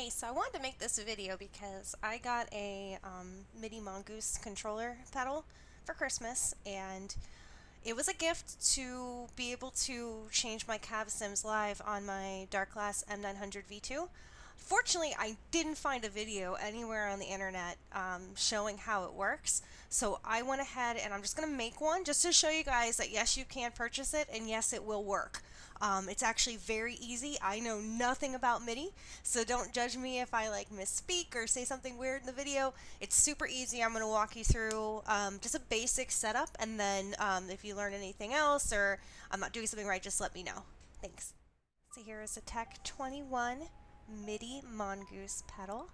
Hey, so I wanted to make this video because I got a Midi Mongoose controller pedal for Christmas, and it was a gift to be able to change my cab sims live on my Darkglass M900V2. Fortunately, I didn't find a video anywhere on the internet showing how it works, so I went ahead and I'm just going to make one just to show you guys that yes, you can purchase it, and yes, it will work. It's actually very easy. I know nothing about MIDI, so don't judge me if I misspeak or say something weird in the video. It's super easy. I'm going to walk you through just a basic setup, and then if you learn anything else or I'm not doing something right, just let me know. Thanks. So here is a Tech 21 Midi Mongoose pedal,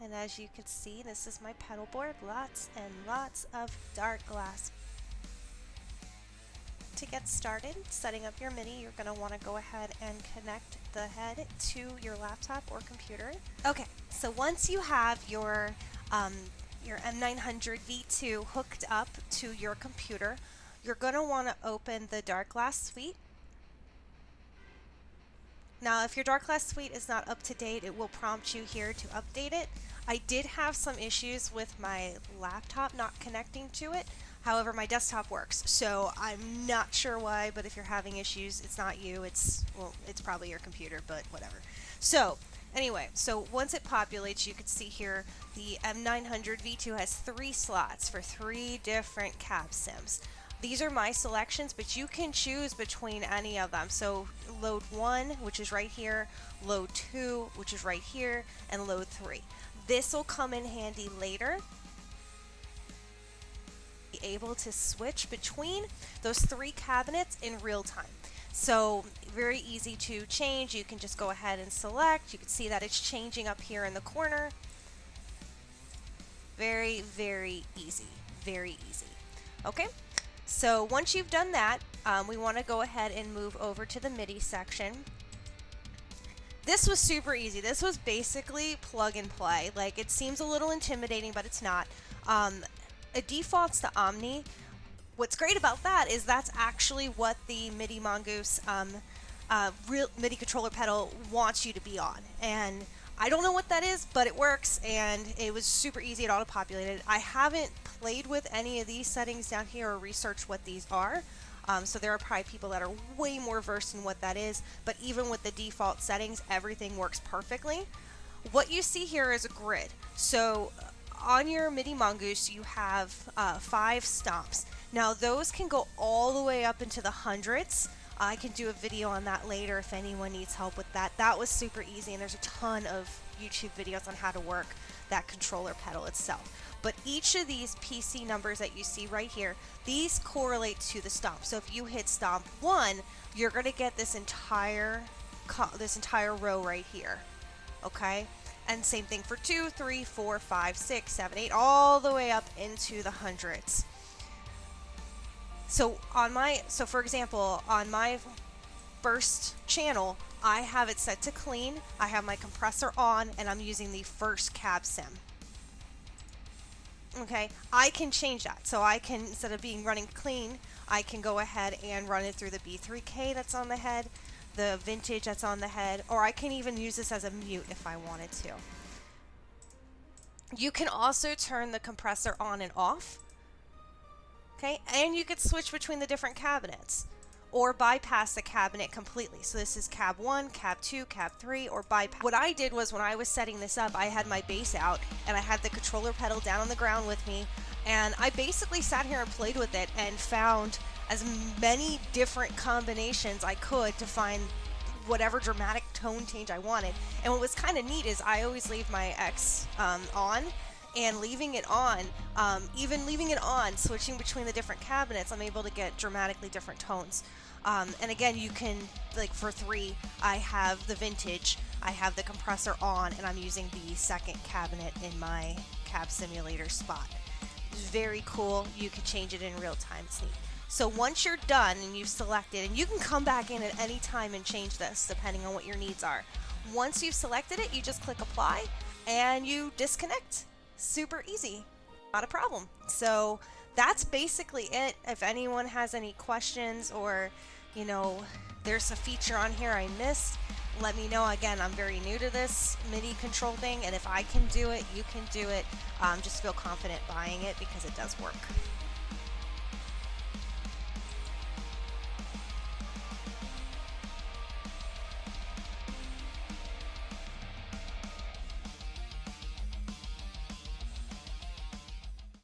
and as you can see, this is my pedal board. Lots and lots of Darkglass. To get started setting up your Midi, you're going to want to go ahead and connect the head to your laptop or computer. Okay, so once you have your M900V2 hooked up to your computer, you're going to want to open the Darkglass suite. Now, if your Darkglass suite is not up to date, it will prompt you here to update it. I did have some issues with my laptop not connecting to it. However, my desktop works, so I'm not sure why, but if you're having issues, it's not you, it's probably your computer, but whatever. So, anyway, so once it populates, you can see here the M900V2 has 3 slots for 3 different cab sims. These are my selections, but you can choose between any of them. So load 1, which is right here, load 2, which is right here, and load 3. This will come in handy later. Be able to switch between those 3 cabinets in real time. So very easy to change. You can just go ahead and select. You can see that it's changing up here in the corner. Very, very easy. Very easy. Okay. So once you've done that, we want to go ahead and move over to the MIDI section. This was super easy. This was basically plug and play. Like, it seems a little intimidating, but it's not. It defaults to Omni. What's great about that is that's actually what the Midi Mongoose real MIDI controller pedal wants you to be on. And I don't know what that is, but it works, and it was super easy. It auto-populated. I haven't played with any of these settings down here or researched what these are. So there are probably people that are way more versed in what that is, but even with the default settings, everything works perfectly. What you see here is a grid. So on your Midi Mongoose, you have 5 stomps. Now those can go all the way up into the hundreds. I can do a video on that later if anyone needs help with that. That was super easy, and there's a ton of YouTube videos on how to work that controller pedal itself. But each of these PC numbers that you see right here, these correlate to the stomp. So if you hit stomp 1, you're going to get this entire row right here. Okay? And same thing for 2, 3, 4, 5, 6, 7, 8, all the way up into the hundreds. So for example, on my first channel, I have it set to clean. I have my compressor on, and I'm using the first cab sim. Okay, I can change that. So I can, instead of running clean, I can go ahead and run it through the B3K that's on the head, the vintage that's on the head, or I can even use this as a mute if I wanted to. You can also turn the compressor on and off. Okay, and you could switch between the different cabinets or bypass the cabinet completely. So this is cab 1, cab 2, cab 3, or bypass. What I did was, when I was setting this up, I had my bass out and I had the controller pedal down on the ground with me, and I basically sat here and played with it and found as many different combinations I could to find whatever dramatic tone change I wanted. And what was kind of neat is I always leave my X on, and leaving it on, even leaving it on, switching between the different cabinets, I'm able to get dramatically different tones. And again, you can, like for 3, I have the vintage, I have the compressor on, and I'm using the second cabinet in my cab simulator spot. It's very cool. You can change it in real time. It's neat. So once you're done and you've selected, and you can come back in at any time and change this depending on what your needs are. Once you've selected it, you just click apply and you disconnect. Super easy, not a problem. So that's basically it. If anyone has any questions, or there's a feature on here I missed, let me know. Again, I'm very new to this MIDI control thing, and if I can do it, you can do it. Just feel confident buying it because it does work.